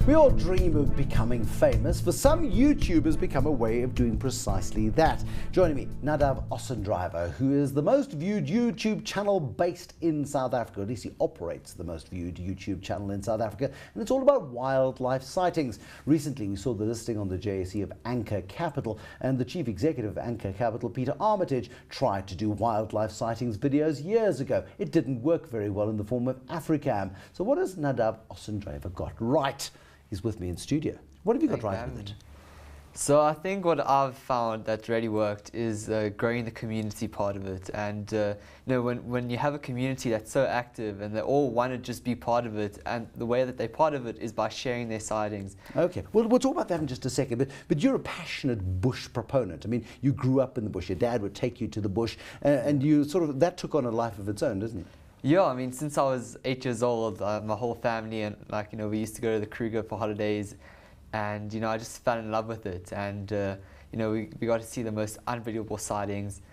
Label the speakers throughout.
Speaker 1: We all dream of becoming famous. For some, YouTube has become a way of doing precisely that. Joining me, Nadav Ossendryver, who is the most viewed YouTube channel based in South Africa. At least he operates the most viewed YouTube channel in South Africa, and it's all about wildlife sightings. Recently, we saw the listing on the JSE of Anchor Capital, and the chief executive of Anchor Capital, Peter Armitage, tried to do wildlife sightings videos years ago. It didn't work very well in the form of Africam. So what has Nadav Ossendryver got right? He's with me in studio. What have you got right with it?
Speaker 2: So I think what I've found that really worked is growing the community part of it. And when you have a community that's so active and they all want to just be part of it, and the way that they're part of it is by sharing their sightings.
Speaker 1: Okay, well, we'll talk about that in just a second. But you're a passionate bush proponent. I mean, you grew up in the bush. Your dad would take you to the bush, and you that took on a life of its own, didn't it?
Speaker 2: Yeah, I mean, since I was 8 years old, my whole family and we used to go to the Kruger for holidays, and I just fell in love with it, and we got to see the most unbelievable sightings,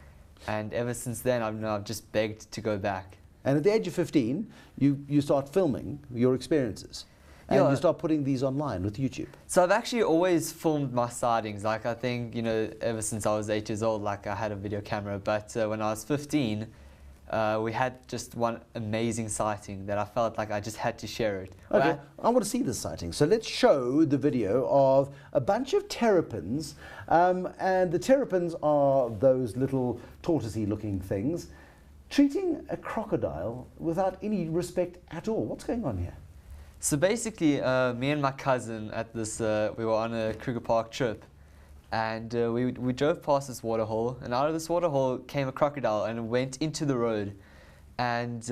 Speaker 2: and ever since then I've just begged to go back.
Speaker 1: And at the age of 15, you start filming your experiences, and you start putting these online with YouTube.
Speaker 2: So I've actually always filmed my sightings. I think ever since I was 8 years old, I had a video camera, but when I was 15. We had just one amazing sighting that I felt like I just had to share it.
Speaker 1: Okay, I want to see this sighting. So let's show the video of a bunch of terrapins. And the terrapins are those little tortoisey looking things treating a crocodile without any respect at all. What's going on here?
Speaker 2: So basically, me and my cousin at this, we were on a Kruger Park trip. And we drove past this waterhole, and out of this waterhole came a crocodile and it went into the road. And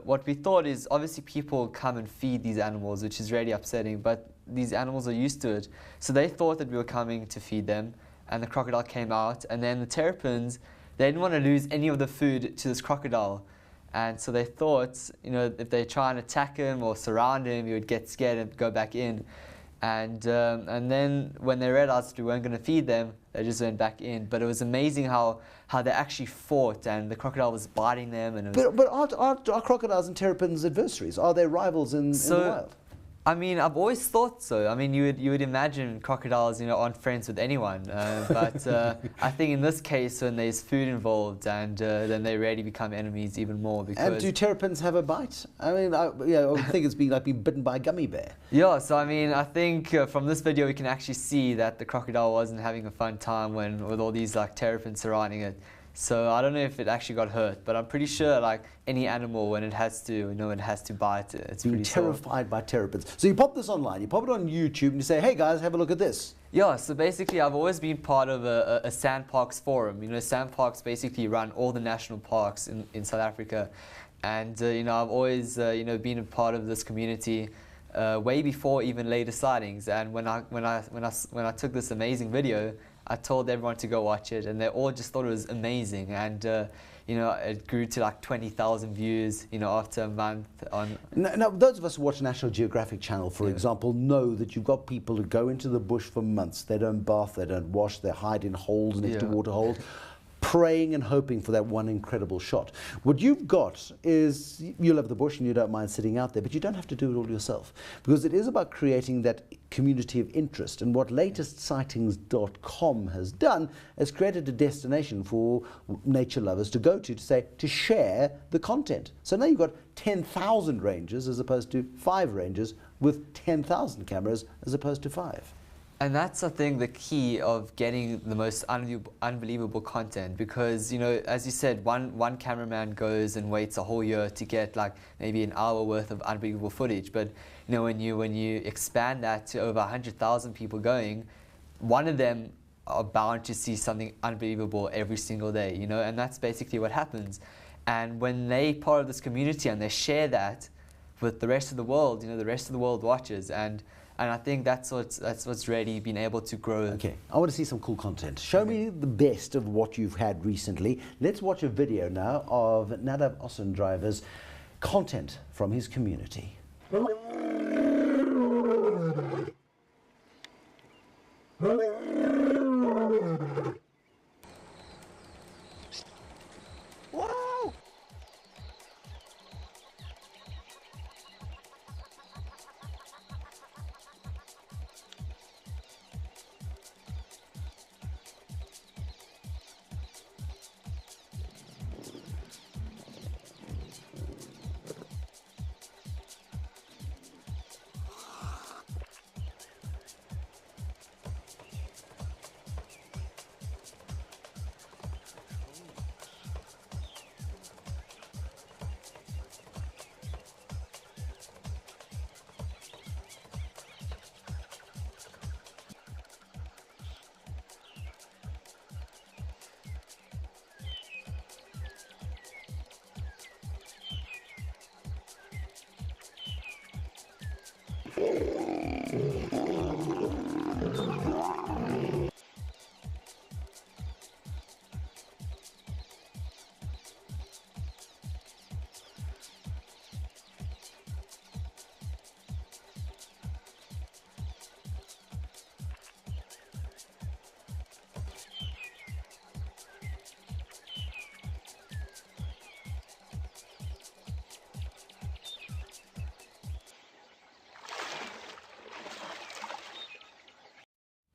Speaker 2: what we thought is, obviously people come and feed these animals, which is really upsetting, but these animals are used to it. So they thought that we were coming to feed them, and the crocodile came out, and then the terrapins, they didn't want to lose any of the food to this crocodile. And so they thought, if they try and attack him or surround him, he would get scared and go back in. And then when they realized we weren't going to feed them, they just went back in. But it was amazing how they actually fought, and the crocodile was biting them. And
Speaker 1: but aren't crocodiles and terrapins adversaries? Are they rivals in the wild?
Speaker 2: I mean, I've always thought so. I mean, you would imagine crocodiles, aren't friends with anyone. But I think in this case, when there's food involved, and then they really become enemies even more. Because
Speaker 1: and do terrapins have a bite? I mean, I think it's been like being bitten by a gummy bear.
Speaker 2: Yeah. So I mean, I think from this video we can actually see that the crocodile wasn't having a fun time with all these terrapins surrounding it. So I don't know if it actually got hurt, but I'm pretty sure any animal, when it has to, it has to bite, it's
Speaker 1: being
Speaker 2: pretty
Speaker 1: terrified by terrapins. So you pop this online, you pop it on YouTube, and you say, hey guys, have a look at this.
Speaker 2: Yeah, so basically I've always been part of a sandparks forum. Sandparks basically run all the national parks in South Africa. And I've always been a part of this community way before even later sightings. And when I took this amazing video, I told everyone to go watch it, and they all just thought it was amazing. And it grew to 20,000 views, after a month.
Speaker 1: Now, those of us who watch National Geographic Channel, for example, know that you've got people who go into the bush for months. They don't bath, they don't wash, they hide in holes next to water holes, praying and hoping for that one incredible shot. What you've got is, you love the bush and you don't mind sitting out there, but you don't have to do it all yourself, because it is about creating that community of interest. And what latestsightings.com has done is created a destination for nature lovers to go to share the content. So now you've got 10,000 rangers as opposed to 5 rangers, with 10,000 cameras as opposed to 5.
Speaker 2: And that's, I think, the key of getting the most unbelievable content, because, as you said, one cameraman goes and waits a whole year to get maybe an hour worth of unbelievable footage. But when you expand that to over 100,000 people going, one of them are bound to see something unbelievable every single day, and that's basically what happens. And when they part of this community and they share that with the rest of the world, the rest of the world watches. And I think that's what's really been able to grow.
Speaker 1: Okay, I want to see some cool content. Show me the best of what you've had recently. Let's watch a video now of Nadav Ossendryver's content from his community.
Speaker 3: Whoa!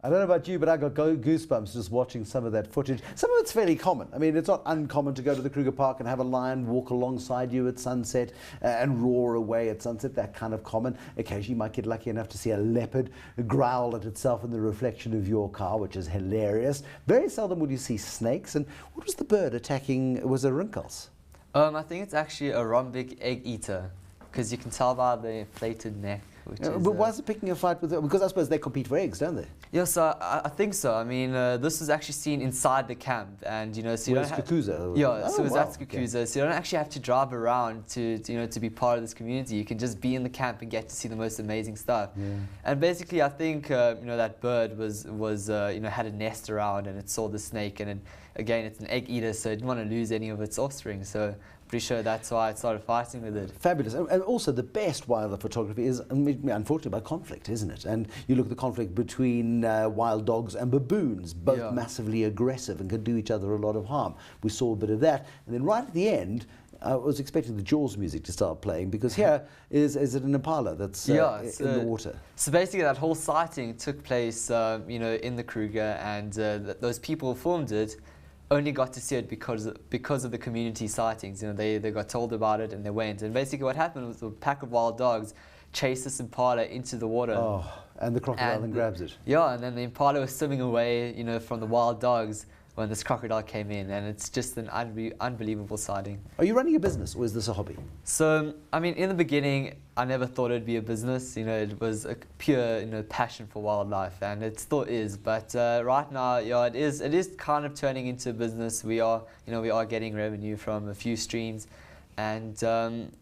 Speaker 1: I don't know about you, but I got goosebumps just watching some of that footage. Some of it's fairly common. I mean, it's not uncommon to go to the Kruger Park and have a lion walk alongside you at sunset and roar away at sunset. That kind of common. Occasionally you might get lucky enough to see a leopard growl at itself in the reflection of your car, which is hilarious. Very seldom would you see snakes. And what was the bird attacking? Was it rinkels?
Speaker 2: I think it's actually a rhombic egg eater, because you can tell by the inflated neck.
Speaker 1: But why is it picking a fight with it? Because I suppose they compete for eggs, don't they?
Speaker 2: Yeah, so I think so. I mean, this is actually seen inside the camp, and so you don't have. Yeah, so that's Kukuza. Okay. So you don't actually have to drive around to be part of this community. You can just be in the camp and get to see the most amazing stuff. Yeah. And basically, I think that bird was had a nest around, and it saw the snake, and again, it's an egg eater, so it didn't want to lose any of its offspring. So pretty sure that's why it started fighting with it.
Speaker 1: Fabulous. And also the best wildlife photography is, unfortunately, by conflict, isn't it? And you look at the conflict between wild dogs and baboons, both massively aggressive and can do each other a lot of harm. We saw a bit of that. And then right at the end, I was expecting the Jaws music to start playing, because here is it an impala that's in the water?
Speaker 2: So basically that whole sighting took place in the Kruger, and those people who filmed it only got to see it because of the community sightings. They got told about it and they went. And basically what happened was a pack of wild dogs chased this impala into the water.
Speaker 1: Oh, and the crocodile then grabs it.
Speaker 2: Yeah, and then the impala was swimming away, from the wild dogs when this crocodile came in, and it's just an unbelievable sighting.
Speaker 1: Are you running a business, or is this a hobby?
Speaker 2: So, I mean, in the beginning, I never thought it'd be a business. It was a pure, passion for wildlife, and it still is. But right now, it is kind of turning into a business. We are getting revenue from a few streams. And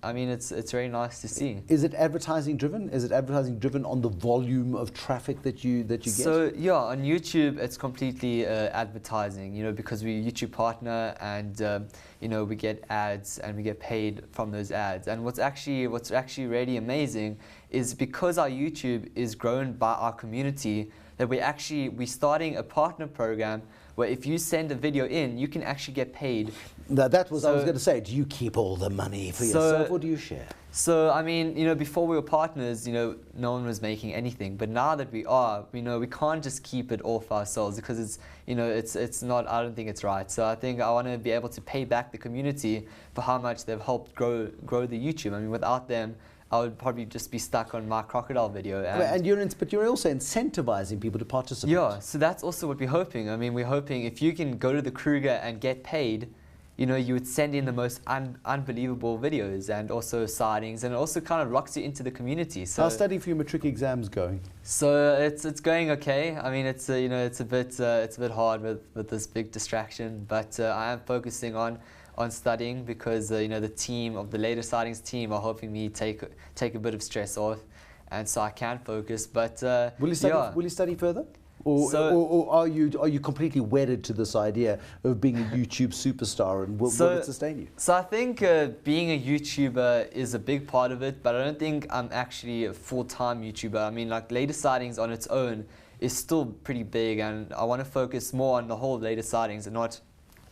Speaker 2: I mean, it's very nice to see.
Speaker 1: Is it advertising driven? Is it advertising driven on the volume of traffic that you get?
Speaker 2: So yeah, on YouTube it's completely advertising. Because we're a YouTube partner, and we get ads and we get paid from those ads. And what's actually really amazing is, because our YouTube is grown by our community, that we're starting a partner program where if you send a video in, you can actually get paid.
Speaker 1: That was I was going to say. Do you keep all the money for yourself, or do you share?
Speaker 2: So I mean, before we were partners, no one was making anything. But now that we are, we can't just keep it all for ourselves, because it's not. I don't think it's right. So I think I want to be able to pay back the community for how much they've helped grow the YouTube. I mean, without them, I would probably just be stuck on my crocodile video.
Speaker 1: But you're also incentivizing people to participate.
Speaker 2: Yeah, so that's also what we're hoping. I mean, we're hoping if you can go to the Kruger and get paid, you would send in the most unbelievable videos, and also sightings, and it also kind of locks you into the community. So
Speaker 1: how's studying for your matric exams going?
Speaker 2: So it's going okay. I mean, it's a bit hard with this big distraction, but I am focusing on studying, because the later sightings team are helping me take a bit of stress off, and so I can focus. But
Speaker 1: will you study further? Or are you completely wedded to this idea of being a YouTube superstar, and will it sustain you?
Speaker 2: So I think being a YouTuber is a big part of it, but I don't think I'm actually a full-time YouTuber. I mean, like, later sightings on its own is still pretty big, and I want to focus more on the whole later sightings and not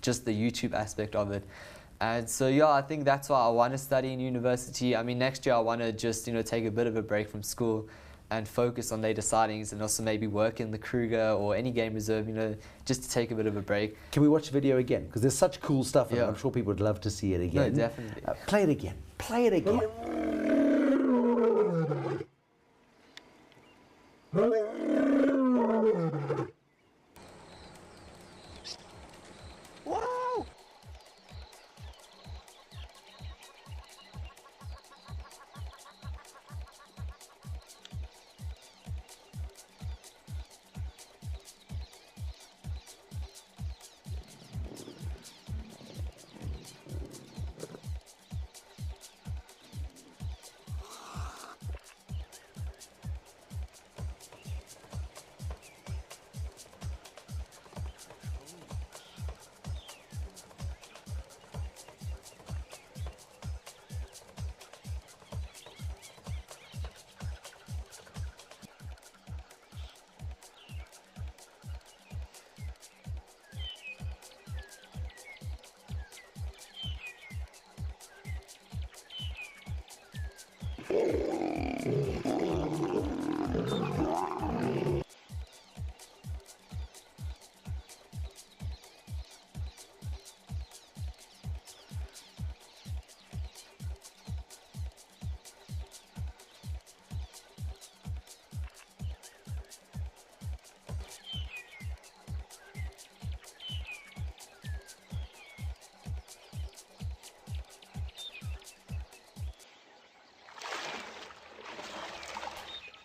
Speaker 2: just the YouTube aspect of it. And so I think that's why I want to study in university. I mean, next year I want to just take a bit of a break from school and focus on later sightings, and also maybe work in the Kruger or any game reserve, just to take a bit of a break.
Speaker 1: Can we watch the video again? Because there's such cool stuff, and I'm sure people would love to see it again.
Speaker 2: No, definitely.
Speaker 1: Play it again. Play it again.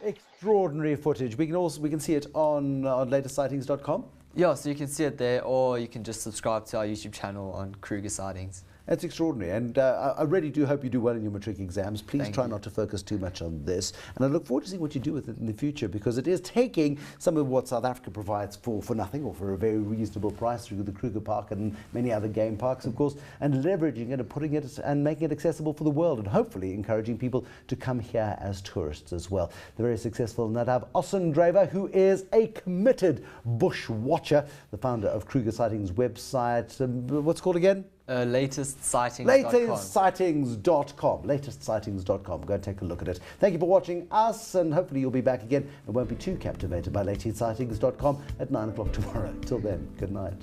Speaker 1: Extraordinary footage. We can see it on latestsightings.com.
Speaker 2: Yeah, so you can see it there, or you can just subscribe to our YouTube channel on Kruger Sightings.
Speaker 1: That's extraordinary, and I really do hope you do well in your matric exams. Please
Speaker 2: Thank
Speaker 1: try
Speaker 2: you.
Speaker 1: not to focus too much on this, and I look forward to seeing what you do with it in the future, because it is taking some of what South Africa provides for nothing or for a very reasonable price through the Kruger Park and many other game parks, of course, and leveraging it and putting it and making it accessible for the world, and hopefully encouraging people to come here as tourists as well. The very successful Nadav Ossendryver, who is a committed bush watcher, the founder of Kruger Sightings website, what's it called again?
Speaker 2: Latestsightings.com.
Speaker 1: Latestsightings.com. Latestsightings.com. Go and take a look at it. Thank you for watching us, and hopefully you'll be back again and won't be too captivated by latestsightings.com at 9 o'clock tomorrow. Till then, good night.